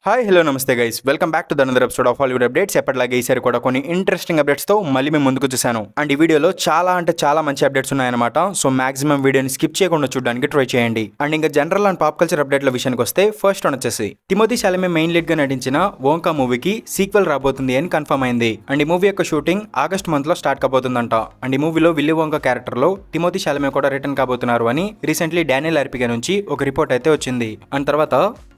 Hi hello నమస్తే guys, welcome back to another episode of Hollywood updates. ఎప్పటిలాగే ఈసారి కూడా కొన్ని ఇంట్రెస్టింగ్ అప్డేట్స్తో మళ్ళీ మేము ముందుకు చూసాను. అండ్ ఈ వీడియోలో చాలా మంచి అప్డేట్స్ ఉన్నాయన్నమాట. సో మాక్సిమం వీడియోని స్కిప్ చేయకుండా చూడడానికి ట్రై చేయండి. అండ్ ఇంకా జనరల్ అండ్ పాప్ కల్చర్ అప్డేట్ల విషయానికి వస్తే ఫస్ట్ వన్ వచ్చేసి తిమోథీ షాలమే మెయిన్ లీడ్ గా నటించిన వోంకా మూవీకి సీక్వెల్ రాబోతుంది అని కన్ఫర్మ్ అయింది. అండ్ ఈ మూవీ యొక్క షూటింగ్ ఆగస్ట్ మంత్ లో స్టార్ట్ కాబోతుందంట. అండ్ ఈ మూవీలో విల్లీ వోంకా క్యారెక్టర్ లో తిమోథీ షాలమే కూడా రిటర్న్ కాబోతున్నారు అని రీసెంట్లీ డానియల్ ఆర్పిగా నుంచి ఒక రిపోర్ట్ అయితే వచ్చింది. అండ్ తర్వాత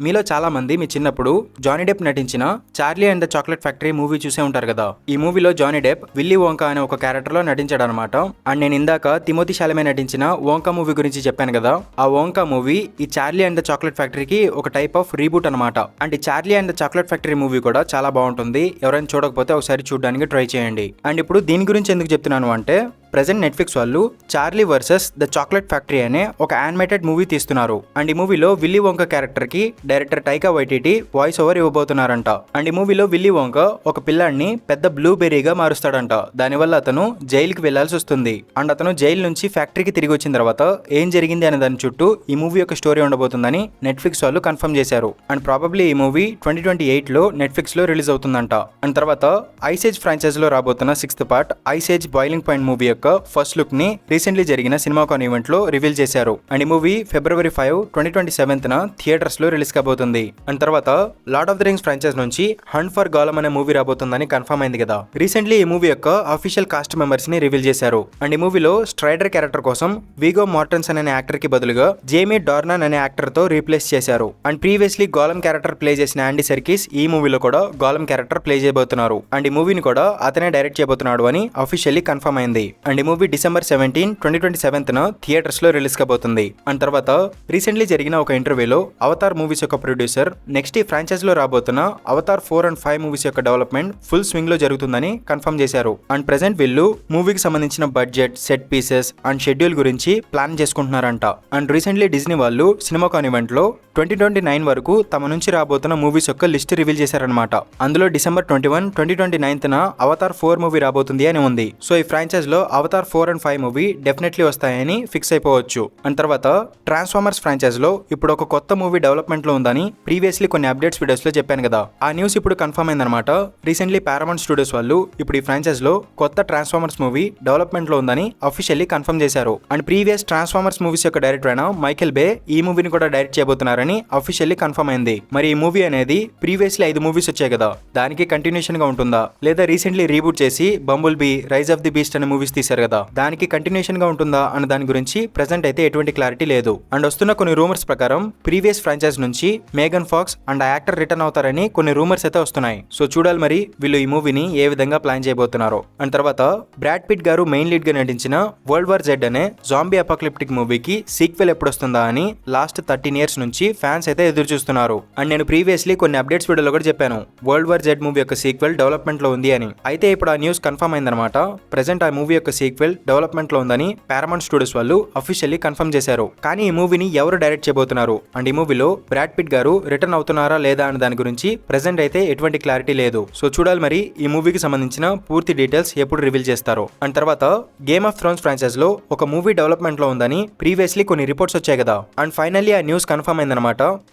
మీలో చాలా మంది మీ చిన్నప్పుడు జానీ డెప్ నటించిన Charlie and the chocolate factory movie చూసే ఉంటారు కదా. ఈ మూవీలో జానీ డెప్ విల్లీ వోంకా అనే ఒక క్యారెక్టర్ లో నటించాడు అనమాట. అండ్ నేను ఇందాక తిమోథీ షాలమే నటించిన వోంకా మూవీ గురించి చెప్పాను కదా. ఆ వోంకా మూవీ ఈ చార్లీ అండ్ ద చాక్లెట్ ఫ్యాక్టరీకి ఒక టైప్ ఆఫ్ రీబూట్ అనమాట. అంటే Charlie and the chocolate factory movie కూడా చాలా బాగుంటుంది. ఎవరైనా చూడకపోతే ఒకసారి చూడడానికి ట్రై చేయండి. అండ్ ఇప్పుడు దీని గురించి ఎందుకు చెప్తున్నాను అంటే ప్రెజెంట్ నెట్ఫ్లిక్స్ వాళ్ళు Charlie versus the chocolate factory అనే ఒక యానిమేటెడ్ మూవీ తీస్తున్నారు. అండ్ ఈ మూవీలో విల్లీ వోంకా క్యారెక్టర్ కి director Taika Waititi voice over ఇవ్వబోతున్నారంట. అండ్ ఈ మూవీలో విల్లీ వోంకా ఒక పిల్లాడిని పెద్ద బ్లూబెర్రీగా మారుస్తాడంట. దానివల్ల అతను జైలుకి వెళ్లాల్సి వస్తుంది. అండ్ అతను జైలు నుంచి ఫ్యాక్టరీకి తిరిగి వచ్చిన తర్వాత ఏం జరిగింది అనే దాని చుట్టూ ఈ మూవీ యొక్క స్టోరీ ఉండబోతుందని నెట్ఫ్లిక్స్ వాళ్ళు కన్ఫర్మ్ చేశారు. అండ్ ప్రాబబ్లీ ఈ మూవీ 2028 లో నెట్ఫ్లిక్స్ లో రిలీజ్ అవుతుందంట. అండ్ తర్వాత ఐస్ ఏజ్ ఫ్రాంచైజ్ లో రాబోతున్న 6th part ice age boiling point movie యొక్క ఫస్ట్ లుక్ ని రీసెంట్లీ జరిగిన సినిమాకాన్ ఈవెంట్ లో రివీల్ చేశారు. అండ్ ఈ మూవీ February 5, 2027 థియేటర్స్ లో రిలీజ్ కాబోతుంది. అండ్ తర్వాత lord of the rings franchise నుంచి హంట్ ఫర్ గాలమ్ అనే మూవీ రాబోతుందని కన్ఫర్మ్ అయింది కదా. రీసెంట్లీ ఈ మూవీ యొక్క అఫీషియల్ కాస్ట్ మెంబర్స్ ని రివీల్ చేశారు. అండ్ ఈ మూవీలో స్ట్రైడర్ క్యారెక్టర్ కోసం విగో మార్టెన్సన్ అనే యాక్టర్ కి బదులుగా జేమీ డార్నన్ అనే యాక్టర్ తో రీప్లేస్ చేశారు. అండ్ ప్రీవియస్లీ గాలమ్ క్యారెక్టర్ ప్లే చేసిన యాండీ సర్కిస్ ఈ మూవీలో కూడా గాలమ్ క్యారెక్టర్ ప్లే చేయబోతున్నారు. అండ్ ఈ మూవీని కూడా అతనే డైరెక్ట్ చేయబోతున్నాడు అని అఫీషియల్లీ కన్ఫర్మ్ అయింది. అండ్ ఈ మూవీ December 17, 2027 థియేటర్స్ లో రిలీజ్ కాబోతుంది. అండ్ తర్వాత రీసెంట్లీ జరిగిన ఒక ఇంటర్వ్యూలో అవతార్ మూవీస్ యొక్క ప్రొడ్యూసర్ నెక్స్ట్ ఈ ఫ్రాంచైజ్ లో రాబోతున్న అవతార్ 4 and 5 మూవీస్ యొక్క డెవలప్మెంట్ ఫుల్ స్వింగ్ లో జరుగుతుందని కన్ఫర్మ్ చేశారు. అండ్ ప్రెసెంట్ వీళ్ళు మూవీకి సంబంధించిన budget, set pieces and schedule గురించి ప్లాన్ చేసుకుంటున్నారంట. అండ్ రీసెంట్లీ డిజ్నీ వాళ్ళు సినిమాకాన్ ఈవెంట్ లో 2029 వరకు తమ నుంచి రాబోతున్న మూవీస్ యొక్క లిస్ట్ రివీల్ చేశారనమాట. అందులో December 21, 2029 అవతార్ 4 మూవీ రాబోతుంది అని ఉంది. సో ఈ ఫ్రాంచైజ్ లో అవతార్ 4 and 5 మూవీ డెఫినెట్లీ వస్తాయని ఫిక్స్ అయిపోవచ్చు. అండ్ తర్వాత ట్రాన్స్ఫార్మర్స్ ఫ్రాంచైజ్ లో ఇప్పుడు ఒక కొత్త మూవీ డెవలప్మెంట్ లో ఉందని ప్రీవియస్లీ కొన్ని అప్డేట్స్ వీడియోస్ లో చెప్పాను కదా. ఆ న్యూస్ ఇప్పుడు కన్ఫర్మ్ అయిందనమాట. రీసెంట్లీ పారామౌంట్ స్టూడియోస్ వాళ్ళు ఇప్పుడు ఈ ఫ్రాంచైజ్ లో కొత్త ట్రాన్స్ఫార్మర్స్ మూవీ డెవలప్మెంట్ లో ఉందని అఫీషియల్లీ కన్ఫర్మ్ చేశారు. అండ్ ప్రీవియస్ ట్రాన్స్ఫార్మర్స్ మూవీస్ యొక్క డైరెక్టర్ అయిన మైకెల్ బే ఈ మూవీని కూడా డైరెక్ట్ చేయబోతున్నారని అఫీషియల్లీ కన్ఫర్మ్ అయింది. మరి ఈ మూవీ అనేది ప్రీవియస్లీ 5 మూవీస్ వచ్చాయి కదా, దానికి కంటిన్యూషన్ గా ఉంటుందా లేదా రీసెంట్లీ రీబూట్ చేసి bumble bee, rise of the beast అనే మూవీస్ తీశారు కదా, దానికి కంటిన్యూషన్ గా ఉంటుందా అన్న దాని గురించి ప్రెసెంట్ అయితే ఎటువంటి క్లారిటీ లేదు. అండ్ వస్తున్న కొన్ని రూమర్స్ ప్రకారం ప్రీవియస్ ఫ్రాంచైజ్ నుంచి మేగన్ ఫాక్స్ అండ్ ఆ యాక్టర్ రిటర్న్ అవుతారని కొన్ని రూమర్స్ అయితే వస్తున్నాయి. సో చూడాలి మరి వీళ్ళు ఈ మూవీని ఏ విధంగా ప్లాన్ చేయబోతున్నారో. అండ్ తర్వాత బ్రాడ్ పిట్ గారు మెయిన్ లీడ్ గా నటించిన వరల్డ్ వార్ జెడ్ అనే జాంబీ అపోకలిప్టిక్ మూవీకి సీక్వెల్ ఎప్పుడు వస్తుందా అని లాస్ట్ 13 years నుంచి ఫ్యాన్స్ అయితే ఎదురు చూస్తున్నారు. అండ్ నేను ప్రీవియస్లీ కొన్ని అప్డేట్స్ వీడియోలో కూడా చెప్పాను వరల్డ్ వార్ జెడ్ మూవీ యొక్క సీక్వెల్ డెవలప్మెంట్ లో ఉంది అని. అయితే ఇప్పుడు ఆ న్యూస్ కన్ఫర్మ్ అయిందనమాట. ప్రెసెంట్ ఆ మూవీ యొక్క సీక్వెల్ డెవలప్మెంట్ లో ఉందని పారామౌంట్ స్టూడియోస్ వాళ్ళు అఫీషియల్లీ కన్ఫర్మ్ చేశారు. కానీ ఈ మూవీని ఎవరు డైరెక్ట్ చేయబోతున్నారు అండ్ ఈ మూవీలో బ్రాడ్ పిట్ గారు రిటర్న్ అవుతున్నారా లేదా అనే దాని గురించి ప్రెసెంట్ అయితే ఎటువంటి క్లారిటీ లేదు. సో చూడాలి మరి ఈ మూవీకి సంబంధించిన పూర్తి డీటెయిల్స్ ఎప్పుడు రివీల్ చేస్తారో. అండ్ తర్వాత గేమ్ ఆఫ్ థ్రోన్స్ ఫ్రాంచైజ్ లో ఒక మూవీ డెవలప్మెంట్ లో ఉందని ప్రీవియస్లీ కొన్ని రిపోర్ట్స్ వచ్చాయి కదా. అండ్ ఫైనల్లీ ఆ న్యూస్ కన్ఫర్మ్ అయిందనమాట.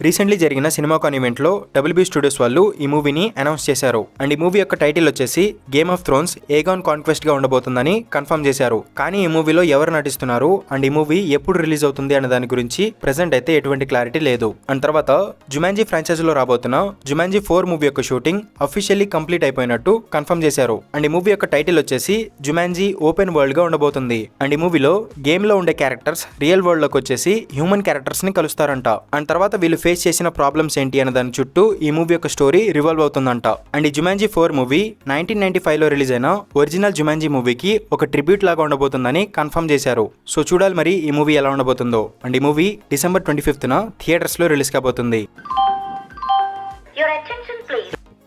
రీసెంట్లీ జరిగిన సినిమాకాన్ ఈవెంట్ లో WB స్టూడియోస్ వాళ్ళు ఈ మూవీని అనౌన్స్ చేశారు. అండ్ ఈ మూవీ యొక్క టైటిల్ వచ్చేసి game of Thrones Aegon conquest గా ఉండబోతుందని కన్ఫర్మ్ చేశారు. కానీ ఈ మూవీలో ఎవరు నటిస్తున్నారు అండ్ ఈ మూవీ ఎప్పుడు రిలీజ్ అవుతుంది అనే దాని గురించి ప్రెసెంట్ అయితే ఎటువంటి క్లారిటీ లేదు. అండ్ తర్వాత జుమాంజీ ఫ్రాంచైజ్ లో రాబోతున్న జుమాంజీ 4 మూవీ యొక్క షూటింగ్ అఫీషియల్లీ కంప్లీట్ అయిపోయినట్టు కన్ఫర్మ్ చేశారు. అండ్ ఈ మూవీ యొక్క టైటిల్ వచ్చేసి జుమాంజీ ఓపెన్ వరల్డ్ గా ఉండబోతుంది. అండ్ ఈ మూవీలో గేమ్ లో ఉండే క్యారెక్టర్స్ రియల్ వరల్డ్ లోకి వచ్చేసి హ్యూమన్ క్యారెక్టర్స్ ని కలుస్తారంట. అండ్ తర్వాత వీళ్ళు ఫేస్ చేసిన ప్రాబ్లమ్స్ ఏంటి అనే దాని చుట్టూ ఈ మూవీ యొక్క స్టోరీ రివాల్వ్ అవుతుందంట. అండ్ ఈ జుమాంజీ 4 మూవీ 1995 లో రిలీజ్ అయిన ఒరిజినల్ జుమాంజీ మూవీకి ఒక ట్రిబ్యూట్ లాగా ఉండబోతుందని కన్ఫర్మ్ చేశారు. సో చూడాలి మరి ఈ మూవీ ఎలా ఉండబోతుందో. అండ్ ఈ మూవీ December 25th థియేటర్స్ లో రిలీజ్ కాబోతుంది.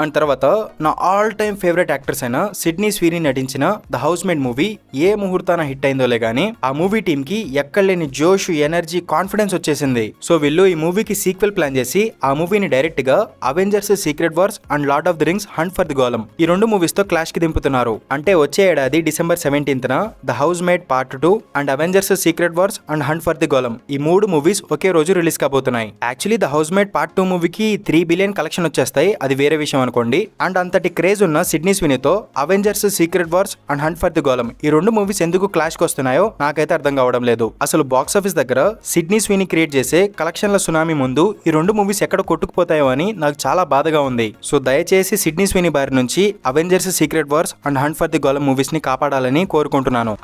అండ్ తర్వాత నా ఆల్ టైమ్ ఫేవరెట్ యాక్టర్స్ అయిన సిడ్నీ స్వీనీ నటించిన ద హౌస్ మేడ్ మూవీ ఏ ముహూర్తాన హిట్ అయిందోలే గానీ ఆ మూవీ టీమ్ కి ఎక్కడలేని జోష్, ఎనర్జీ, కాన్ఫిడెన్స్ వచ్చేసింది. సో వీళ్ళు ఈ మూవీకి సీక్వెల్ ప్లాన్ చేసి ఆ మూవీని డైరెక్ట్ గా Avengers Secret Wars and Lord of the Rings Hunt for the Gollum ఈ రెండు మూవీస్ తో క్లాష్ కి దింపుతున్నారు. అంటే వచ్చే ఏడాది డిసెంబర్ 17న the housemaid part 2 and Avengers Secret Wars and Hunt for the Gollum ఈ మూడు మూవీస్ ఒకే రోజు రిలీజ్ కాబోతున్నాయి. Actually the housemaid part 2 మూవీకి 3 బిలియన్ కలెక్షన్ వచ్చేస్తాయి, అది వేరే విషయం అనుకోండి. అండ్ అంతటి క్రేజ్ ఉన్న సిడ్నీ స్వినీతో Avengers Secret Wars and Hunt for the Gollum ఈ రెండు మూవీస్ ఎందుకు క్లాష్ కి వస్తున్నాయో నాకైతే అర్థం కావడం లేదు. అసలు బాక్స్ ఆఫీస్ దగ్గర సిడ్నీ స్వినీ క్రియేట్ చేసే కలెక్షన్ల సునామీ ముందు ఈ రెండు మూవీస్ ఎక్కడ కొట్టుకుపోతాయో అని నాకు చాలా బాధగా ఉంది. సో దయచేసి సిడ్నీ స్వినీ బారి నుంచి Avengers Secret Wars and Hunt for the Gollum movies ని కాపాడాలని కోరుకుంటున్నాను.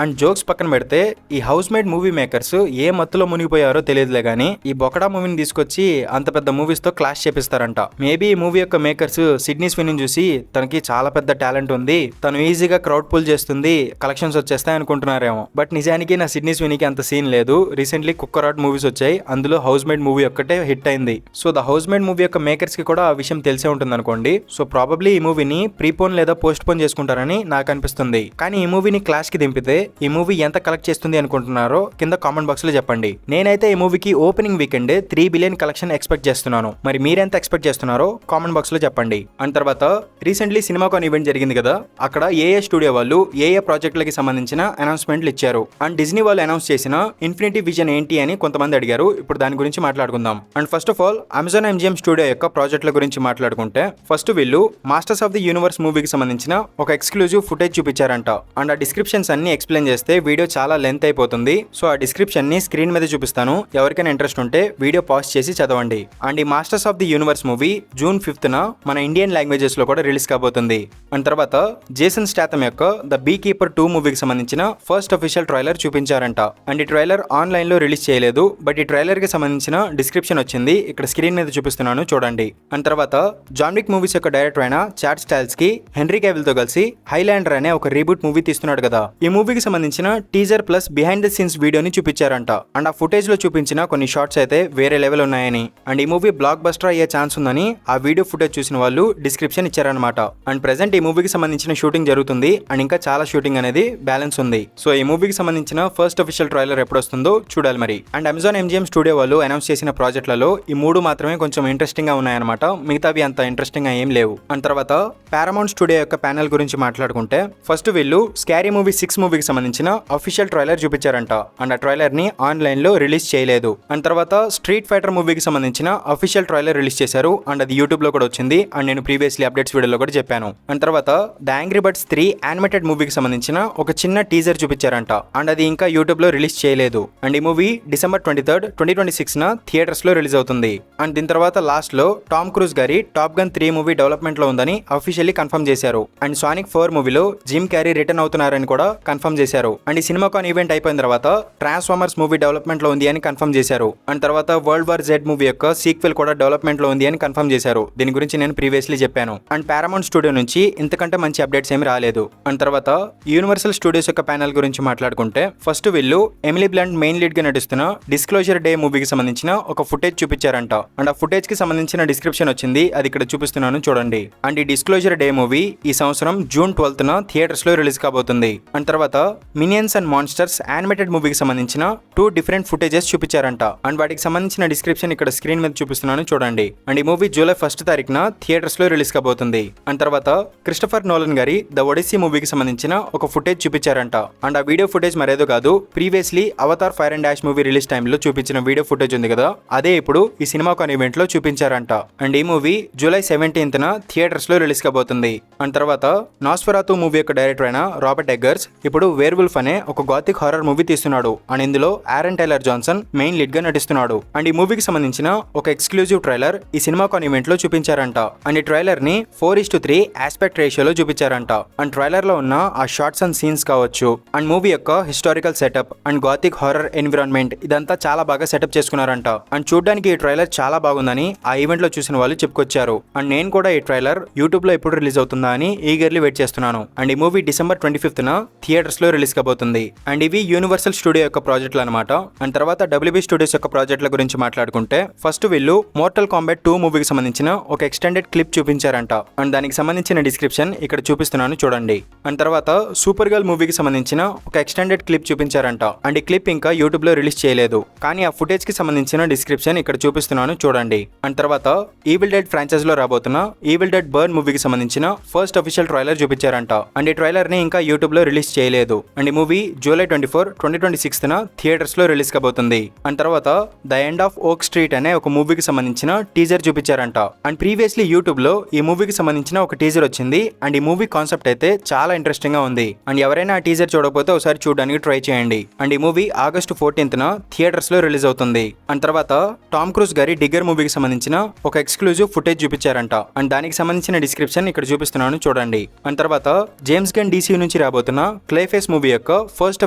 అండ్ జోక్స్ పక్కన పెడితే ఈ హౌస్ మేడ్ మూవీ మేకర్స్ ఏ మత్తులో మునిగిపోయారో తెలియదులే గానీ ఈ బొకడా మూవీని తీసుకొచ్చి అంత పెద్ద మూవీస్ తో క్లాష్ చేపిస్తారంట. మేబీ ఈ మూవీ యొక్క మేకర్స్ సిడ్నీ స్వినీ చూసి తనకి చాలా పెద్ద టాలెంట్ ఉంది, తను ఈజీగా క్రౌడ్ పుల్ చేస్తుంది, కలెక్షన్స్ వచ్చేస్తాయి అనుకుంటున్నారేమో. బట్ నిజానికి నా సిడ్నీ స్వినీకి అంత సీన్ లేదు. రీసెంట్లీ కుక్కరాట్ మూవీస్ వచ్చాయి, అందులో హౌస్ మేడ్ మూవీ ఒక్కటే హిట్ అయింది. So the housemaid movie యొక్క మేకర్స్ కి కూడా ఆ విషయం తెలిసే ఉంటుంది అనుకోండి. సో ప్రాబబ్లీ ఈ మూవీని ప్రీపోన్ లేదా పోస్ట్ పోన్ చేసుకుంటారని నాకు అనిపిస్తుంది. కానీ ఈ మూవీని క్లాష్ కి దింపితే ఈ మూవీ ఎంత కలెక్ట్ చేస్తుంది అనుకుంటున్నారో కింద కామెంట్ బాక్స్ లో చెప్పండి. నేనైతే ఈ మూవీకి opening weekend 3 billion collection expect చేస్తున్నాను. మరి మీరెంత ఎక్స్పెక్ట్ చేస్తున్నారో కామెంట్ బాక్స్ లో చెప్పండి. అండ్ తర్వాత రీసెంట్లీ సినిమాకాన్ ఈవెంట్ జరిగింది కదా, అక్కడ ఏ స్టూడియో వాళ్ళు ఏ ప్రాజెక్టులకి సంబంధించిన అనౌన్స్మెంట్లు ఇచ్చారు. అండ్ డిజ్నీ వాళ్ళు అనౌన్స్ చేసిన ఇన్ఫినిటీ విజన్ ఏంటి అని కొంతమంది అడిగారు. ఇప్పుడు దాని గురించి మాట్లాడుకుందాం. And first of all Amazon MGM studio యొక్క ప్రాజెక్టుల గురించి మాట్లాడుకుంటే ఫస్ట్ వీళ్ళు మాస్టర్స్ ఆఫ్ ది యూనివర్స్ మూవీకి సంబంధించిన ఒక ఎక్స్క్లూజివ్ ఫుటేజ్ చూపించారంట. అండ్ ఆ డిస్క్రిప్షన్స్ అన్ని ఎక్స్ప్లెయిన్ చేస్తే వీడియో చాలా లెంత్ అయిపోతుంది. సో ఆ డిస్క్రిప్షన్ ని స్క్రీన్ మీద చూపిస్తాను, ఎవరికైనా ఇంట్రెస్ట్ ఉంటే వీడియో పాజ్ చేసి చదవండి. అండ్ ఈ Masters of the Universe movie June 5న మన ఇండియన్ లాంగ్వేజెస్ లో కూడా రిలీజ్ కాబోతుంది. అండ్ తర్వాత జేసన్ స్టాథమ్ యొక్క ద బీ కీపర్ 2 మూవీకి సంబంధించిన ఫస్ట్ అఫీషియల్ ట్రైలర్ చూపించారంట. అండ్ ఈ ట్రైలర్ ఆన్లైన్ లో రిలీజ్ చేయలేదు, బట్ ఈ ట్రైలర్ కి సంబంధించిన డిస్క్రిప్షన్ వచ్చింది, ఇక్కడ స్క్రీన్ మీద చూపిస్తున్నాను చూడండి. అండ్ తర్వాత జాన్ విక్ మూవీస్ యొక్క డైరెక్టర్ అయిన చాడ్ స్టైల్స్ కి హెన్రీ కేవిల్ తో కలిసి హైలాండర్ అనే ఒక రీబూట్ మూవీ తీస్తున్నాడు కదా, ఈ మూవీకి సంబంధించిన teaser plus behind the scenes వీడియోని చూపించారంట. అండ్ ఆ ఫుటేజ్ లో చూపించిన కొన్ని షార్ట్స్ అయితే వేరే లెవెల్ ఉన్నాయని, అండ్ ఈ మూవీ బ్లాక్ బస్టర్ అయ్యే ఛాన్స్ ఉందని ఆ వీడియో ఫుటేజ్ చూసిన వాళ్ళు డిస్క్రిప్షన్ ఇచ్చారనమాట. అండ్ ప్రెసెంట్ ఈ మూవీకి సంబంధించిన షూటింగ్ జరుగుతుంది, అండ్ ఇంకా చాలా షూటింగ్ అనేది బ్యాలెన్స్ ఉంది. సో ఈ మూవీకి సంబంధించిన ఫస్ట్ అఫీషియల్ ట్రైలర్ ఎప్పుడు వస్తుందో చూడాలి మరి. అండ్ అమెజాన్ MGM స్టూడియో వాళ్ళు అనౌన్స్ చేసిన ప్రాజెక్టులలో ఈ 3 మాత్రమే కొంచెం ఇంట్రెస్టింగ్ గా ఉన్నాయన్నమాట, మిగతావి అంత ఇంట్రెస్టింగ్ గా ఏం లేవు. అండ్ తర్వాత పారామౌంట్ స్టూడియో యొక్క ప్యానెల్ గురించి మాట్లాడుకుంటే ఫస్ట్ వీళ్ళు స్కారీ మూవీ 6 మూవీకి సంబంధించిన అఫీషియల్ ట్రైలర్ చూపించారంట. అండ్ ఆ ట్రైలర్ ని ఆన్లైన్ లో రిలీజ్ చేయలేదు. అండ్ తర్వాత స్ట్రీట్ ఫైటర్ మూవీకి సంబంధించిన అఫీషియల్ ట్రైలర్ రిలీజ్ చేశారు, అండ్ అది యూట్యూబ్ లో కూడా వచ్చింది, అండ్ నేను ప్రీవియస్లీ అప్డేట్స్ వీడియోలో కూడా చెప్పాను. అండ్ తర్వాత ద యాంగ్రీ బర్డ్స్ 3 యానిమేటెడ్ మూవీకి సంబంధించిన ఒక చిన్న టీజర్ చూపించారంట, అండ్ అది ఇంకా యూట్యూబ్ లో రిలీజ్ చేయలేదు. అండ్ ఈ మూవీ డిసెంబర్ 23rd, 2026న థియేటర్స్ లో రిలీజ్ అవుతుంది. అండ్ దీని తర్వాత లాస్ట్ లో టామ్ క్రూజ్ గారి టాప్ గన్ 3 మూవీ డెవలప్మెంట్ లో ఉందని అఫీషియల్లీ కన్ఫర్మ్ చేశారు. అండ్ సానిక్ 4 మూవీలో జిమ్ క్యారీ రిటర్న్ అవుతున్నారని కూడా కన్ఫర్మ్ చేశారు. అండ్ ఈ సినిమాకాన్ ఈవెంట్ అయిపోయిన తర్వాత ట్రాన్స్ఫార్మర్స్ మూవీ డెవలప్మెంట్ లో ఉంది అని కన్ఫర్మ్ చేశారు. అండ్ తర్వాత వరల్డ్ వార్ Z మూవీ యొక్క సీక్వెల్ కూడా డెవలప్మెంట్ లో ఉంది అని కన్ఫర్మ్ చేశారు. దీని గురించి నేను ప్రీవియస్లీ చెప్పాను. అండ్ పారామౌంట్ స్టూడియో నుంచి ఇంతకంటే మంచి అప్డేట్స్ ఏమి రాలేదు. అండ్ తర్వాత యూనివర్సల్ స్టూడియోస్ యొక్క ప్యానెల్ గురించి మాట్లాడుకుంటే ఫస్ట్ వీళ్ళు ఎమిలీ బ్లంట్ మెయిన్ లీడ్ గా నటిస్తున్న డిస్క్లోజర్ డే మూవీకి సంబంధించిన ఒక ఫుటేజ్ చూపించారంట. అండ్ ఆ ఫుటేజ్ కి సంబంధించిన డిస్క్రిప్షన్ వచ్చింది, అది ఇక్కడ చూపిస్తున్నాను చూడండి. అండ్ ఈ డిస్క్లోజర్ డే మూవీ ఈ సంవత్సరం జూన్ 12న థియేటర్స్ లో రిలీజ్ కాబోతుంది. అండ్ తర్వాత మినియన్స్ అండ్ మాన్స్టర్స్ యానిమేటెడ్ మూవీకి సంబంధించిన 2 డిఫరెంట్ ఫుటేజెస్ చూపించారంట. అండ్ వాటికి సంబంధించిన డిస్క్రిప్షన్ ఇక్కడ స్క్రీన్ మీద చూపిస్తున్నాను చూడండి. అండ్ ఈ మూవీ జూలై 1st తారీఖున థియేటర్స్ లో రిలీజ్ కాబోతుంది. అండ్ తర్వాత క్రిస్టఫర్ నోలన్ గారి ద ఒడిసీ మూవీకి సంబంధించిన ఒక ఫుటేజ్ చూపించారంట. అండ్ ఆ వీడియో ఫుటేజ్ మరేదో కాదు, previously Avatar fire and dash movie release టైంలో చూపించిన వీడియో ఫుటేజ్ ఉంది కదా, అదే ఇప్పుడు ఈ సినిమాకాన్ ఈవెంట్ లో చూపించారంట. అండ్ ఈ మూవీ జూలై 17న థియేటర్స్ లో రిలీజ్ కాబోతుంది. అండ్ తర్వాత నాస్ఫెరాతు మూవీ యొక్క డైరెక్టర్ అయిన రాబర్ట్ ఎగ్గర్స్ ఇప్పుడు వేర్వుల్ఫ్ అనే ఒక గాథిక్ హారర్ మూవీ తీస్తున్నాడు. అండ్ ఇందులో Aaron Taylor Johnson main lead గా నటిస్తున్నాడు. అండ్ ఈ మూవీకి సంబంధించిన ఒక ఎక్స్క్లూజివ్ ట్రైలర్ ఈ సినిమాకాన్ ఈవెంట్ లో చూపించారంట. అండ్ ఈ ట్రైలర్ ని 4:3 ఆస్పెక్ట్ రేషియోలో చూపించారంట. అండ్ ట్రైలర్ లో ఉన్న ఆ షార్ట్స్ అండ్ సీన్స్ కావచ్చు, అండ్ మూవీ యొక్క historical setup and gothic horror environment ఇదంతా చాలా బాగా సెటప్ చేసుకున్నారంట. అండ్ చూడడానికి ఈ ట్రైలర్ చాలా బాగుందని ఆ ఈవెంట్ లో చూసిన వాళ్ళు చెప్పుకొచ్చారు. అండ్ నేను కూడా ఈ ట్రైలర్ యూట్యూబ్ లో ఎప్పుడు రిలీజ్ అవుతుందా అని ఈగర్లీ వెయిట్ చేస్తున్నాను. అండ్ ఈ మూవీ డిసెంబర్ 25న థియేటర్స్ లో రిలీజ్ కాబోతుంది. అండ్ ఇవి యూనివర్సల్ స్టూడియో యొక్క ప్రాజెక్టులు అనమాట. అండ్ తర్వాత WB స్టూడియోస్ యొక్క ప్రాజెక్టుల గురించి మాట్లాడుకుంటే ఫస్ట్ వీళ్ళు మోర్టల్ కాంబాట్ బ్లడ్ 2 మూవీకి సంబంధించిన ఒక ఎక్స్టెండెడ్ క్లిప్ చూపించారంట. అండ్ దానికి సంబంధించిన డిస్క్రిప్షన్ ఇక్కడ చూపిస్తున్నాను చూడండి. అండ్ తర్వాత సూపర్ గర్ల్ మూవీకి సంబంధించిన ఒక ఎక్స్టెండెడ్ క్లిప్ చూపించారంట. అండ్ ఈ క్లిప్ ఇంకా యూట్యూబ్ లో రిలీజ్ చేయలేదు, కానీ ఆ ఫుటేజ్ కి సంబంధించిన డిస్క్రిప్షన్ ఇక్కడ చూపిస్తున్నాను చూడండి. అండ్ తర్వాత ఈవిల్ డెడ్ ఫ్రాంచైజ్ లో రాబోతున్న ఈవిల్ డెడ్ బర్న్ మూవీకి సంబంధించిన ఫస్ట్ అఫీషియల్ ట్రైలర్ చూపించారంట. అండ్ ఈ ట్రైలర్ ని ఇంకా యూట్యూబ్ లో రిలీజ్ చేయలేదు. అండ్ ఈ మూవీ జూలై 24, 2026 థియేటర్స్ లో రిలీజ్ కాబోతుంది. అండ్ తర్వాత ద ఎండ్ ఆఫ్ ఓక్ స్ట్రీట్ అనే ఒక మూవీకి సంబంధించిన టీజర్ చూపించారంట. అండ్ ప్రీవియస్లీ యూట్యూబ్ లో ఈ మూవీకి సంబంధించిన ఒక టీజర్ వచ్చింది. అండ్ ఈ మూవీ కాన్సెప్ట్ అయితే చాలా ఇంట్రెస్టింగ్ గా ఉంది. అండ్ ఎవరైనా ఆ టీజర్ చూడకపోతే ఒకసారి చూడడానికి ట్రై చేయండి. అండ్ ఈ మూవీ ఆగస్టు 14th థియేటర్స్ లో రిలీజ్ అవుతుంది. అండ్ తర్వాత టామ్ క్రూజ్ గారి డిగ్గర్ మూవీకి సంబంధించిన ఒక ఎక్స్క్లూజివ్ ఫుటేజ్ చూపించారంట. అండ్ దానికి సంబంధించిన డిస్క్రిప్షన్ ఇక్కడ చూపిస్తున్నాను చూడండి. అండ్ తర్వాత జేమ్స్ గన్ డీసీ నుంచి రాబోతున్న క్లేఫేస్ మూవీ యొక్క ఫస్ట్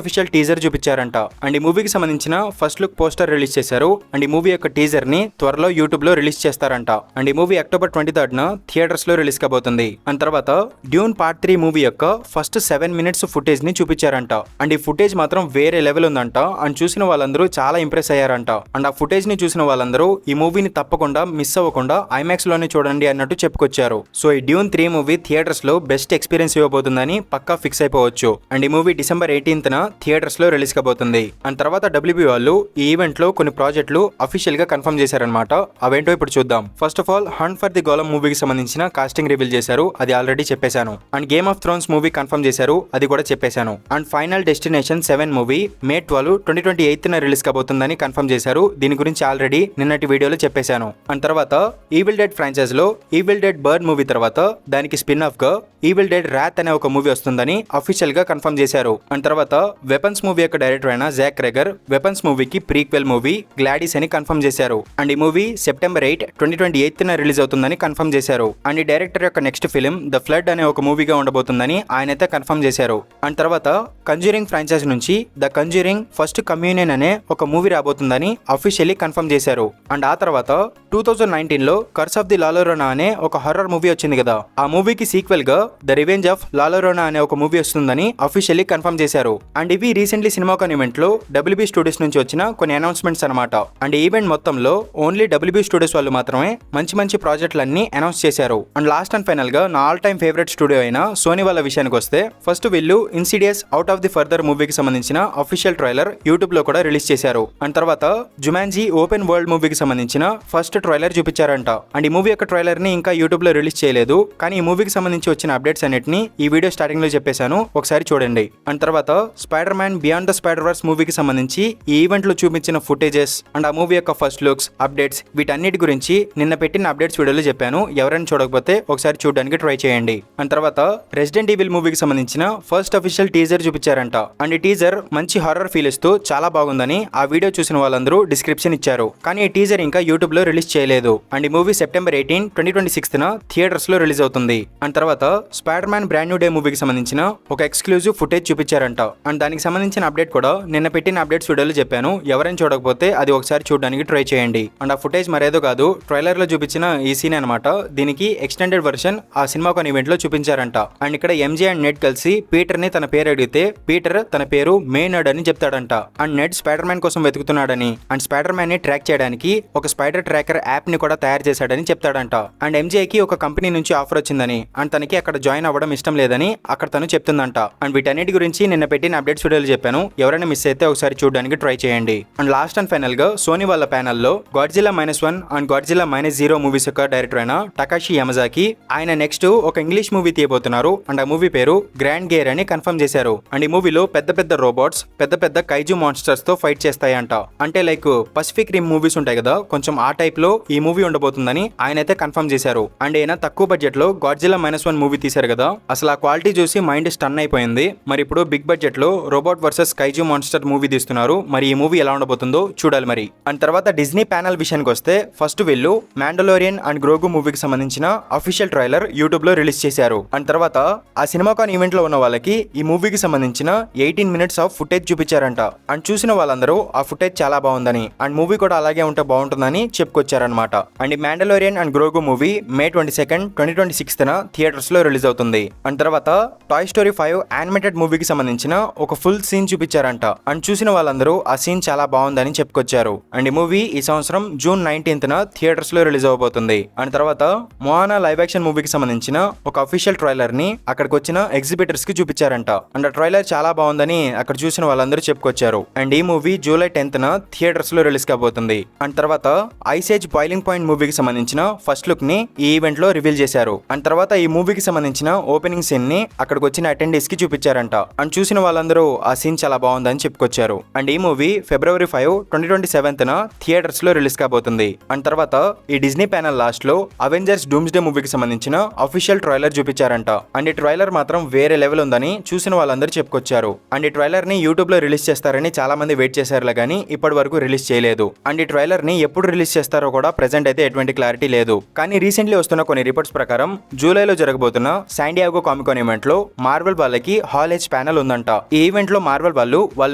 అఫీషియల్ టీజర్ చూపించారంట. అండ్ ఈ మూవీకి సంబంధించిన ఫస్ట్ లుక్ పోస్టర్ రిలీజ్ చేశారు. అండ్ ఈ మూవీ యొక్క టీజర్ ని త్వరలో యూట్యూబ్ లో రిలీజ్ చేస్తారంట. అండ్ ఈ మూవీ అక్టోబర్ 23rd థియేటర్స్ లో రిలీజ్ కాబోతుంది. అండ్ తర్వాత డ్యూన్ పార్ట్ 3 మూవీ యొక్క ఫస్ట్ 7 minutes ఫుటేజ్ ని చూపించారంట. అండ్ ఈ ఫుటేజ్ మాత్రం వేరే లెవెల్ ఉందంట. అండ్ చూసిన వాళ్ళందరూ చాలా ఇంప్రెస్ అయ్యారంట. అండ్ ఆ ఫుటేజ్ ని చూసిన వాళ్ళందరూ ఈ మూవీని తప్పకుండా మిస్ అవ్వకుండా ఐమాక్స్ లోనే చూడండి అన్నట్టు చెప్పుకొచ్చారు. సో ఈ డ్యూన్ 3 మూవీ థియేటర్స్ లో బెస్ట్ ఎక్స్పీరియన్స్ ఇవ్వబోతుందని పక్కా ఫిక్స్ అయిపోవచ్చు. అండ్ ఈ మూవీ డిసెంబర్ 18th థియేటర్స్ లో రిలీజ్ కాబోతుంది. అండ్ తర్వాత డబ్ల్యూబీ వాళ్ళు ఈ ఈవెంట్ లో కొన్ని ప్రాజెక్టులు అఫీషియల్ గా కన్ఫర్మ్ చేశారనమాట. అవేంటో ఇప్పుడు చూద్దాం. First of all Hunt for the Gollum మూవీకి సంబంధించిన కాస్టింగ్ రివీల్ చేశారు, అది ఆల్రెడీ చెప్పేశాను. And Game of Thrones movie confirm చేశారు, అది కూడా చెప్పేశాను. And Final Destination 7 movie May 12, 2028 రిలీజ్ కాబోతుందని కన్ఫర్మ్ చేశారు. దీని గురించి ఆల్రెడీ నిన్నటి వీడియోలో చెప్పేశాను. అండ్ తర్వాత ఈవిల్ డెడ్ ఫ్రాంచైజ్ లో ఈవిల్ డెడ్ బర్న్ మూవీ తర్వాత దానికి స్పిన్ ఆఫ్ గా ఈవిల్ డెడ్ రాత్ అనే ఒక మూవీ వస్తుందని అఫీషియల్ గా కన్ఫర్మ్ చేశారు. అండ్ తర్వాత వెపన్స్ మూవీ యొక్క డైరెక్టర్ అయిన జాక్ క్రెగర్ వెపన్స్ మూవీకి ప్రీక్వెల్ మూవీ గ్లాడిస్ అని కన్ఫర్మ్ చేశారు. అండ్ ఈ మూవీ సెప్టెంబర్ 8, 2028 రిలీజ్ అవుతుందని కన్ఫర్మ్ చేశారు. అండ్ ఈ డైరెక్టర్ యొక్క నెక్స్ట్ ఫిలిం ద ఫ్లడ్ అనే ఒక మూవీగా ఉండబోతుందని ఆయనైతే కన్ఫర్మ్ చేశారు. అండ్ తర్వాత కంజ్యూరింగ్ ఫ్రాంచైజ్ నుంచి ద కంజ్యూరింగ్ ఫస్ట్ కమ్యూనియన్ అనే ఒక మూవీ రాబోతుందని అఫీషియల్లీ కన్ఫర్మ్ చేశారు. అండ్ ఆ తర్వాత 2019 curse of the law llorona అనే ఒక హర్రర్ మూవీ వచ్చింది కదా, ఆ మూవీకి సీక్వెల్ గా the revenge of law llorona అనే ఒక మూవీ వస్తుందని అఫీషియల్లీ కన్ఫర్మ్ చేశారు. అండ్ ఇవి రీసెంట్లీ సినిమాకాన్ ఈవెంట్ లో డబ్ల్యూబీ స్టూడియోస్ నుంచి వచ్చిన కొన్ని అనౌన్స్మెంట్స్ అనమాట. అండ్ ఈవెంట్ మొత్తంలో ఓన్లీ డబ్ల్యూబీ స్టూడియోస్ వాళ్ళు మాత్రమే మంచి మంచి ప్రాజెక్టులన్నీ అనౌన్స్ చేశారు. అండ్ లాస్ట్ అండ్ ఫైనల్ గా నా ఆల్ టైమ్ ఫేవరెట్ స్టూడియో అయిన సోనీ వాళ్ళ విషయానికి వస్తే ఫస్ట్ వీళ్ళు ఇన్సిడియస్ అవుట్ ఆఫ్ ది ఫర్దర్ మూవీకి సంబంధించిన అఫీషియల్ ట్రైలర్ యూట్యూబ్ లో కూడా రిలీజ్ చేశారు. అండ్ తర్వాత జుమాన్జీ ఓపెన్ వరల్డ్ మూవీకి సంబంధించిన ఫస్ట్ ట్రైలర్ చూపించారంట. అండ్ ఈ మూవీ యొక్క ట్రైలర్ ని ఇంకా యూట్యూబ్ లో రిలీజ్ చేయలేదు, కానీ ఈ మూవీకి సంబంధించి వచ్చిన అప్డేట్స్ అన్నిటిని ఈ వీడియో స్టార్టింగ్ లో చెప్పేశాను, ఒకసారి చూడండి. అండ్ తర్వాత spider man beyond the spider verse మూవీకి సంబంధించి ఈ ఈవెంట్ లో చూపించిన ఫుటేజెస్ అండ్ ఆ మూవీ యొక్క ఫస్ట్ లుక్స్ అప్డేట్స్ వీటన్నిటి గురించి నిన్న పెట్టిన అప్డేట్స్ వీడియోలో చెప్పాను. ఎవరైనా చూడకపోతే ఒకసారి చూడడానికి ట్రై చేయండి. అండ్ తర్వాత రెసిడెంట్ ఈవిల్ మూవీకి సంబంధించిన ఫస్ట్ అఫీషియల్ టీజర్ చూపించారంట. అండ్ ఈ టీజర్ మంచి హారర్ ఫీల్ ఇస్తూ చాలా బాగుందని ఆ వీడియో చూసిన వాళ్ళందరూ డిస్క్రిప్షన్ ఇచ్చారు, కానీ ఈ టీజర్ ఇంకా యూట్యూబ్ లో రిలీజ్ చేయలేదు. అండ్ ఈ మూవీ సెప్టెంబర్ 18, 2026 థియేటర్స్ లో రిలీజ్ అవుతుంది. అండ్ తర్వాత spider man brand new day మూవీకి సంబంధించిన ఒక ఎక్స్క్లూజివ్ ఫుటేజ్ చూపించారంట. అండ్ దానికి సంబంధించిన అప్డేట్ కూడా నిన్న పెట్టిన అప్డేట్స్ వీడియోలో చెప్పాను, ఎవరైనా చూడకపోతే అది ఒకసారి చూడడానికి ట్రై చేయండి. అండ్ ఆ ఫుటేజ్ మరేదో కాదు, ట్రైలర్ లో చూపించిన ఈ సీన్ అనమాట. దీనికి ఎక్స్టెండెడ్ వర్షన్ ఆ సినిమాకాన్ ఈవెంట్ లో చూపించారంట. అండ్ ఇక్కడ ఎంజే అండ్ నెడ్ కలిసి పీటర్ ని తన పేరు అడిగితే పీటర్ తన పేరు మేనర్డ్ అని చెప్తాడంట. అండ్ నెడ్ స్పైడర్ మ్యాన్ కోసం వెతుకుతున్నాడని అండ్ స్పైడర్ మ్యాన్ ని ట్రాక్ చేయడానికి ఒక స్పైడర్ ట్రాకర్ యాప్ ని కూడా తయారు చేశాడని చెప్తాడంట. అండ్ ఎంజేకి ఒక కంపెనీ నుంచి ఆఫర్ వచ్చిందని అండ్ తనకి అక్కడ జాయిన్ అవ్వడం ఇష్టం లేదని అక్కడ తను చెప్తుందంట. అండ్ వీటన్నిటి గురించి నిన్న పెట్టిన అప్డేట్స్ వీడియోలు చెప్పాను, ఎవరైనా మిస్ అయితే ఒకసారి చూడడానికి ట్రై చేయండి. అండ్ లాస్ట్ అండ్ ఫైనల్ గా సోనీ వాళ్ళ ప్యానల్ లో గాడ్జిల్లా -1 అండ్ గాడ్జిల్లా -0 మూవీస్ యొక్క డైరెక్టర్ అయిన టకాషి యమజాకి ఆయన నెక్స్ట్ ఒక ఇంగ్లీష్ మూవీ తీయబోతున్నారు. అండ్ ఆ మూవీ పేరు గ్రాండ్ గేర్ అని కన్ఫర్మ్ చేశారు. అండ్ ఈ మూవీలో పెద్ద పెద్ద రోబోట్స్ పెద్ద పెద్ద కైజు మాన్స్టర్స్ తో ఫైట్ చేస్తాయంట. అంటే లైక్ పసిఫిక్ రిమ్ మూవీస్ ఉంటాయి కదా, కొంచెం ఆ టైప్ లో ఈ మూవీ ఉండబోతుందని ఆయన అయితే కన్ఫర్మ్ చేశారు. అండ్ ఆయన తక్కువ బడ్జెట్ లో గాడ్జిల్లా -1 మూవీ తీశారు కదా, అసలు ఆ క్వాలిటీ చూసి మైండ్ స్టన్ అయిపోయింది. మరి ఇప్పుడు బిగ్ బడ్జెట్ లో robot versus kaiju monster movie తీస్తున్నారు. మరి ఈ మూవీ ఎలా ఉండబోతుందో చూడాలి మరి. అండ్ తర్వాత డిజ్నీ ప్యానల్ విషయానికి వస్తే ఫస్ట్ వీళ్ళు మ్యాండలోరియన్ అండ్ గ్రోగు మూవీకి సంబంధించిన అఫీషియల్ ట్రైలర్ యూట్యూబ్ లో రిలీజ్ చేశారు. అండ్ తర్వాత ఆ సినిమాకాన్ ఈవెంట్ లో ఉన్న వాళ్ళకి ఈ మూవీకి సంబంధించిన 18 minutes ఆఫ్ ఫుటేజ్ చూపించారంట. అండ్ చూసిన వాళ్ళందరూ ఆ ఫుటేజ్ చాలా బాగుందని అండ్ మూవీ కూడా అలాగే ఉంటే బాగుంటుందని చెప్పుకొచ్చారనమాట. అండ్ ఈ మ్యాండలోరియన్ అండ్ గ్రోగు మూవీ May 22, 2026 థియేటర్స్ లో రిలీజ్ అవుతుంది. అండ్ తర్వాత టాయ్ స్టోరీ 5 యానిమేటెడ్ మూవీకి సంబంధించిన ఒక ఫుల్ సీన్ చూపించారంట. అండ్ చూసిన వాళ్ళందరూ ఆ సీన్ చాలా బాగుందని చెప్పుకొచ్చారు. అండ్ ఈ మూవీ ఈ సంవత్సరం June 19th థియేటర్స్ లో రిలీజ్ అవబోతుంది. అండ్ తర్వాత మోనా లైవ్ యాక్షన్ మూవీకి సంబంధించిన ఒక అఫీషియల్ ట్రైలర్ ని అక్కడికి వచ్చిన ఎగ్జిబిటర్స్ కి చూపించారంట. అండ్ ఆ ట్రైలర్ చాలా బాగుందని అక్కడ చూసిన వాళ్ళందరూ చెప్పుకొచ్చారు. అండ్ ఈ మూవీ జూలై 10th థియేటర్స్ లో రిలీజ్ కాబోతుంది. అండ్ తర్వాత ఐస్ ఏజ్ బాయిలింగ్ పాయింట్ మూవీకి సంబంధించిన ఫస్ట్ లుక్ ని ఈ ఈవెంట్ లో రివీల్ చేశారు. అండ్ తర్వాత ఈ మూవీకి సంబంధించిన ఓపెనింగ్ సీన్ ని అక్కడికి వచ్చిన అటెండీస్ కి చూపించారంట. అండ్ చూసిన వాళ్ళందరూ ఆ సీన్ చాలా బాగుందని చెప్పుకొచ్చారు. అండ్ ఈ మూవీ February 5, 2027 థియేటర్స్ లో రిలీజ్ కాబోతుంది. అండ్ తర్వాత ఈ డిజ్నీ ప్యానల్ లాస్ట్ లో అవెంజర్స్ డూమ్స్డే మూవీకి సంబంధించిన అఫీషియల్ ట్రైలర్ చూపించారంట. అండ్ ఈ ట్రైలర్ మాత్రం వేరే లెవెల్ ఉందని చూసిన వాళ్ళందరూ చెప్పుకొచ్చారు. అండ్ ఈ ట్రైలర్ ని యూట్యూబ్ లో రిలీజ్ చేస్తారని చాలా మంది వెయిట్ చేశారులే గానీ ఇప్పటి వరకు రిలీజ్ చేయలేదు. అండ్ ఈ ట్రైలర్ ని ఎప్పుడు రిలీజ్ చేస్తారో కూడా ప్రెసెంట్ అయితే ఎటువంటి క్లారిటీ లేదు. కానీ రీసెంట్లీ వస్తున్న కొన్ని రిపోర్ట్స్ ప్రకారం జూలైలో జరగబోతున్న శాండియాగో కామికాన్ ఈవెంట్ లో మార్వెల్ వాళ్ళకి హాల్ ఏజ్ ప్యానల్ ఉందంట. ఈ ఈవెంట్ లో మార్వెల్ వాళ్ళ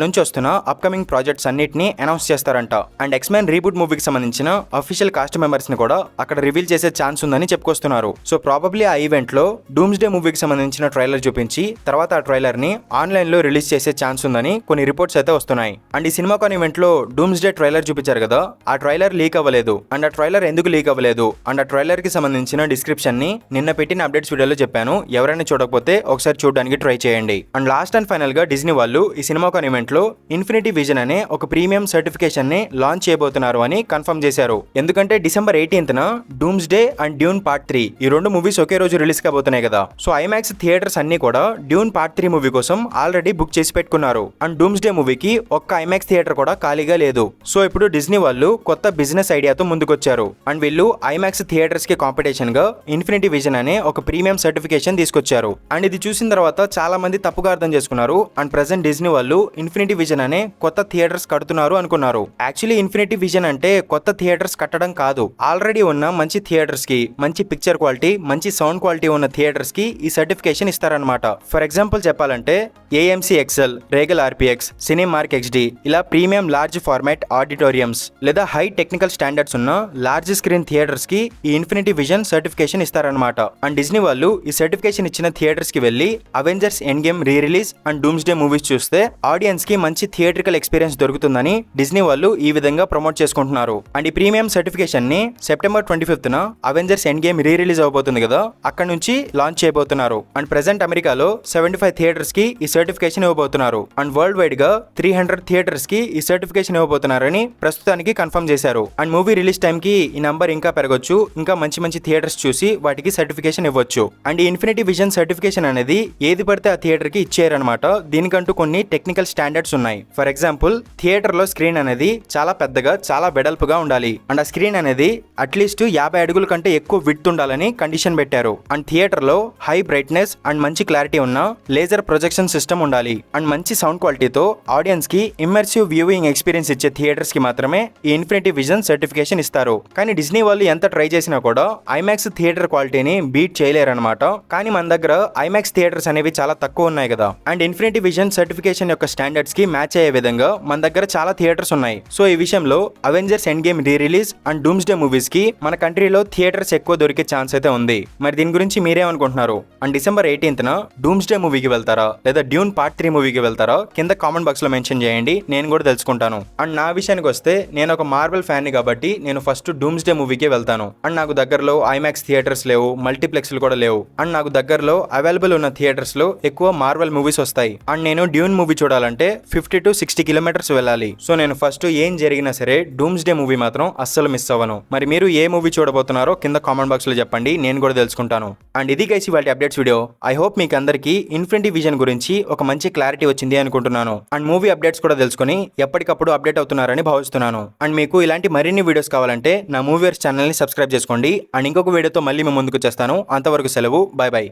నుంచి వస్తున్న అప్కమింగ్ ప్రాజెక్ట్స్ అన్నిటిని అనౌన్స్ చేస్తారంట. అండ్ ఎక్స్మెన్ రీబూట్ మూవీకి సంబంధించిన అఫీషియల్ కాస్ట్ మెంబర్స్ ని కూడా అక్కడ రివీల్ చేసే ఛాన్స్ ఉందని చెప్పుకొస్తున్నారు. సో ప్రాబబ్లీ ఆ ఈవెంట్ లో డూమ్స్డే మూవీకి సంబంధించిన ట్రైలర్ చూపించి తర్వాత ఆ ట్రైలర్ ని ఆన్లైన్ లో రిలీజ్ చేసే ఛాన్స్ ఉందని కొన్ని రిపోర్ట్స్ అయితే వస్తున్నాయి. అండ్ ఈ సినిమాకాన్ ఈవెంట్ లో డూమ్స్డే ట్రైలర్ చూపించారు కదా, ఆ ట్రైలర్ లీక్ అవ్వలేదు. అండ్ ఆ ట్రైలర్ ఎందుకు లీక్ అవ్వలేదు అండ్ ఆ ట్రైలర్ కి సంబంధించిన డిస్క్రిప్షన్ ని నిన్న పెట్టిన అప్డేట్స్ వీడియోలో చెప్పాను. ఎవరైనా చూడకపోతే ఒకసారి చూడడానికి ట్రై చేయండి. అండ్ లాస్ట్ అండ్ ఫైనల్ గా డిజ్నీ వాళ్ళు ఈ సినిమాకాన్ ఈవెంట్ లో ఇన్ఫినిటీ విజన్ అనే ఒక ప్రీమియం సర్టిఫికేషన్ ని లాంచ్ చేయబోతున్నారు అని కన్ఫర్మ్ చేశారు. ఎందుకంటే December 18th doomsday and Dune part 3 ఈ రెండు మూవీస్ ఒకే రోజు రిలీజ్ కాబోతున్నాయి కదా. సో ఐమాక్స్ థియేటర్స్ అన్ని కూడా డ్యూన్ పార్ట్ 3 మూవీ కోసం ఆల్రెడీ బుక్ చేసి పెట్టుకున్నారు. అండ్ డూమ్స్డే మూవీకి ఒక్క ఐమాక్స్ థియేటర్ కూడా ఖాళీగా లేదు. సో ఇప్పుడు డిజ్నీ వాళ్ళు కొత్త బిజినెస్ ఐడియాతో ముందుకొచ్చారు. అండ్ వీళ్ళు ఐమాక్స్ థియేటర్స్ కి కాంపిటీషన్ గా ఇన్ఫినిటీ విజన్ అనే ఒక ప్రీమియం సర్టిఫికేషన్ తీసుకొచ్చారు. అండ్ ఇది చూసిన తర్వాత చాలా మంది తప్పుగా అర్థం చేసుకున్నారు. అండ్ ప్రెసెంట్ డిజ్నీ వాళ్ళు ఇన్ఫినిటీ విజన్ అనే కొత్త థియేటర్స్ కడుతున్నారు అనుకున్నారు. యాక్చువల్లీ ఇన్ఫినిటీ విజన్ అంటే కొత్త థియేటర్స్ కట్టడం కాదు. ఆల్రెడీ ఉన్న మంచి థియేటర్స్ కి మంచి పిక్చర్ క్వాలిటీ, మంచి సౌండ్ క్వాలిటీ ఉన్న థియేటర్స్ కి ఈ సర్టిఫికేషన్ ఇస్తారనమాట. ఫర్ ఎగ్జాంపుల్ చెప్పాలంటే AMC XL, రేగల్ RPX, Cinemark XD ఇలా ప్రీమియం లార్జ్ ఫార్మాట్ ఆడిటోరియంస్ లేదా హై టెక్నికల్ స్టాండర్డ్స్ ఉన్న లార్జ్ స్క్రీన్ థియేటర్స్ కి ఈ ఇన్ఫినిటీ విజన్ సర్టిఫికేషన్ ఇస్తారనమాట. అండ్ డిజ్నీ వాళ్ళు ఈ సర్టిఫికేషన్ ఇచ్చిన థియేటర్స్ కి వెళ్లి Avengers Endgame re release and doomsday movies చూస్తే ఆడియన్స్ కి మంచి థియేట్రికల్ ఎక్స్పీరియన్స్ దొరుకుతుందని డిజ్నీ వాళ్ళు ఈ విధంగా ప్రమోట్ చేసుకుంటున్నారు. అండ్ ఈ ప్రీమియం సర్టిఫికేషన్ ని September 25th Avengers Endgame re release అవబోతుంది కదా, అక్కడ నుంచి లాంచ్ చేయబోతున్నారు. అండ్ ప్రెసెంట్ అమెరికాలో 75 థియేటర్స్ కి ఈ సర్టిఫికేషన్ ఇవ్వబోతున్నారు. అండ్ వరల్డ్ వైడ్ గా 300 థియేటర్స్ కి ఈ సర్టిఫికేషన్ ఇవ్వబోతున్నారని ప్రస్తుతానికి కన్ఫర్మ్ చేశారు. అండ్ మూవీ రిలీజ్ టైం కి ఈ నంబర్ ఇంకా పెరగొచ్చు. ఇంకా మంచి మంచి థియేటర్స్ చూసి వాటికి సర్టిఫికేషన్ ఇవ్వచ్చు. అండ్ ఈ ఇన్ఫినిటీ విజన్ సర్టిఫికేషన్ అనేది ఏది పడితే ఆ థియేటర్ కి ఇచ్చేయరనమాట. దీనికంటూ కొన్ని టెక్నికల్ స్టాండర్డ్స్ ఉన్నాయి. ఫర్ ఎగ్జాంపుల్ థియేటర్ లో స్క్రీన్ అనేది చాలా పెద్దగా, చాలా వెడల్పుగా ఉండాలి. అండ్ ఆ స్క్రీన్ అనేది అట్లీస్ట్ 50 అడుగుల కంటే ఎక్కువ విడ్త్ ఉండాలని కండిషన్ పెట్టారు. అండ్ థియేటర్ లో హై బ్రైట్నెస్ అండ్ మంచి క్లారిటీ ఉన్న లేజర్ ప్రొజెక్షన్ సిస్టమ్ ఉండాలి. అండ్ మంచి సౌండ్ క్వాలిటీతో ఆడియన్స్ కి ఇమ్మర్సివ్ వ్యూయింగ్ ఎక్స్పీరియన్స్ ఇచ్చే థియేటర్స్ కి మాత్రమే ఈ ఇన్ఫినిటీ విజన్ సర్టిఫికేషన్ ఇస్తారు. కానీ డిజ్నీ వాళ్ళు ఎంత ట్రై చేసినా కూడా ఐమాక్స్ థియేటర్ క్వాలిటీని బీట్ చేయలేరన్నమాట. కానీ మన దగ్గర ఐమాక్స్ థియేటర్స్ అనేవి చాలా తక్కువ ఉన్నాయి కదా. అండ్ ఇన్ఫినిటీ విజన్ సర్టిఫికేషన్ యొక్క స్టాండర్డ్స్ కి మ్యాచ్ అయ్యే విధంగా మన దగ్గర చాలా థియేటర్స్ ఉన్నాయి. సో ఈ విషయంలో Avengers Endgame re release and doomsday movies కి మన కంట్రీలో థియేటర్స్ ఎక్కువ దొరికే ఛాన్స్ అయితే ఉంది. మరి దీని గురించి మీరేమనుకుంటున్నారు? అండ్ December 18th డూమ్స్డే మూవీకి వెళ్తారా లేదా డ్యూన్ పార్ట్ 3 మూవీకి వెళ్తారా? కింద కామెంట్ బాక్స్ లో మెన్షన్ చేయండి, నేను కూడా తెలుసుకుంటాను. అండ్ నా విషయానికి వస్తే నేను ఒక మార్వెల్ ఫ్యాన్ ని కాబట్టి నేను ఫస్ట్ డూమ్స్డే మూవీకి వెళ్తాను. అండ్ నాకు దగ్గరలో ఐమాక్స్ థియేటర్స్ లేవు, మల్టీప్లెక్స్లు కూడా లేవు. అండ్ నాకు దగ్గరలో అవైలబుల్ ఉన్న థియేటర్స్ లో ఎక్కువ మార్వెల్ మూవీస్ వస్తాయి. అండ్ నేను డ్యూన్ మూవీ చూడాలంటే 50 to 60 కిలోమీటర్స్ వెళ్ళాలి. సో నేను ఫస్ట్ ఏం జరిగినా సరే డూమ్స్డే మూవీ మాత్రం అస్సలు మిస్ అవ్వను. మరి మీరు ఏ మూవీ చూడబోతున్నారో కింద కామెంట్ బాక్స్ లో చెప్పండి, నేను కూడా తెలుసుకుంటాను. అండ్ ఇది గైస్ ఇవాల్టి అప్డేట్స్ వీడియో. ఐ హోప్ మీకు అందరికీ ఇన్ఫినిటీ విజన్ గురించి ఒక మంచి క్లారిటీ వచ్చింది అనుకుంటున్నాను. అండ్ మూవీ అప్డేట్స్ కూడా తెలుసుకుని ఎప్పటికప్పుడు అప్డేట్ అవుతున్నారని భావిస్తున్నాను. అండ్ మీకు ఇలాంటి మరిన్ని వీడియోస్ కావాలంటే నా మూవీవర్స్ ఛానల్ ని సబ్స్క్రైబ్ చేసుకోండి. అండ్ ఇంకొక వీడియోతో మళ్ళీ మేము ముందుకు వచ్చేస్తాను. అంతవరకు సెలవు, బై బై.